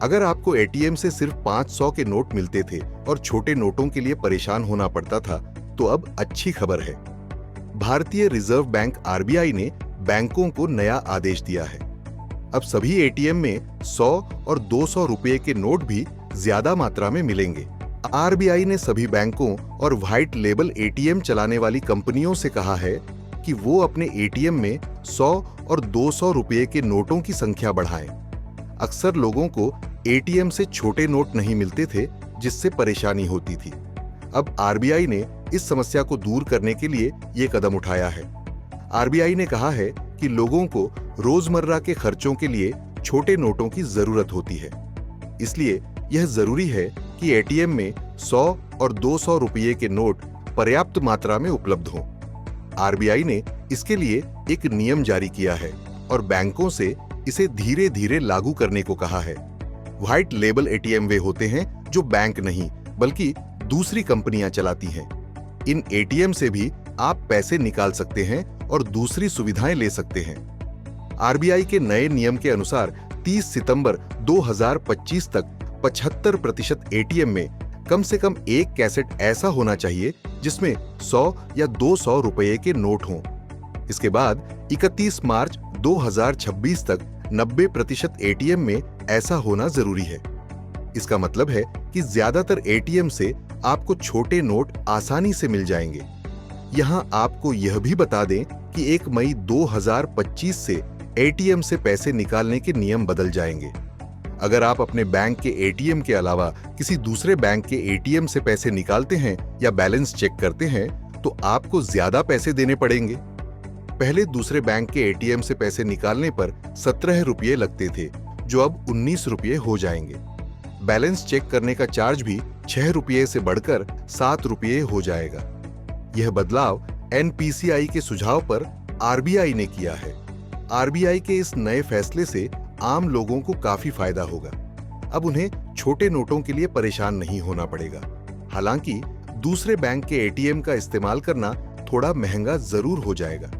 अगर आपको एटीएम से सिर्फ 500 के नोट मिलते थे और छोटे नोटों के लिए परेशान होना पड़ता था, तो अब अच्छी खबर है। भारतीय रिजर्व बैंक आरबीआई ने बैंकों को नया आदेश दिया है। अब सभी एटीएम में 100 और 200 रुपए के नोट भी ज्यादा मात्रा में मिलेंगे। आरबीआई ने सभी बैंकों और व्हाइट लेबल एटीएम चलाने वाली कंपनियों से कहा है कि वो अपने एटीएम में 100 और 200 रुपए के नोटों की संख्या बढ़ाएं। अक्सर लोगों को एटीएम से छोटे नोट नहीं मिलते थे, जिससे परेशानी होती थी। अब आरबीआई ने इस समस्या को दूर करने के लिए ये कदम उठाया है। आरबीआई ने कहा है कि लोगों को रोजमर्रा के खर्चों के लिए छोटे नोटों की जरूरत होती है, इसलिए यह जरूरी है कि एटीएम में 100 और 200 रुपये के नोट पर्याप्त मात्रा में उपलब्ध हों। आरबीआई ने इसके लिए एक नियम जारी किया है और बैंकों से इसे धीरे धीरे लागू करने को कहा है। व्हाइट लेबल एटीएम वे होते हैं जो बैंक नहीं बल्कि दूसरी कंपनियां चलाती हैं। इन एटीएम से भी आप पैसे निकाल सकते हैं और दूसरी सुविधाएं ले सकते हैं। आरबीआई के नए नियम के अनुसार 30 सितंबर 2025 तक 75% एटीएम में कम से कम एक कैसेट ऐसा होना चाहिए जिसमें 100 या 200 रुपए के नोट हों। इसके बाद 31 मार्च 2026 तक 90% एटीएम में ऐसा होना जरूरी है। इसका मतलब है कि ज्यादातर एटीएम से आपको छोटे नोट आसानी से मिल जाएंगे। यहां आपको यह भी बता दें कि 1 मई 2025 से एटीएम से पैसे निकालने के नियम बदल जाएंगे। अगर आप अपने बैंक के एटीएम के अलावा किसी दूसरे बैंक के एटीएम से पैसे निकालते हैं या बैलेंस चेक करते हैं, तो आपको ज्यादा पैसे देने पड़ेंगे। पहले दूसरे बैंक के एटीएम से पैसे निकालने पर 17 रुपये लगते थे, जो अब 19 रुपये हो जाएंगे। बैलेंस चेक करने का चार्ज भी 6 रुपये से बढ़कर 7 रुपये हो जाएगा। यह बदलाव एनपीसीआई के सुझाव पर आरबीआई ने किया है। आरबीआई के इस नए फैसले से आम लोगों को काफी फायदा होगा। अब उन्हें छोटे नोटों के लिए परेशान नहीं होना पड़ेगा। हालांकि दूसरे बैंक के एटीएम का इस्तेमाल करना थोड़ा महंगा जरूर हो जाएगा।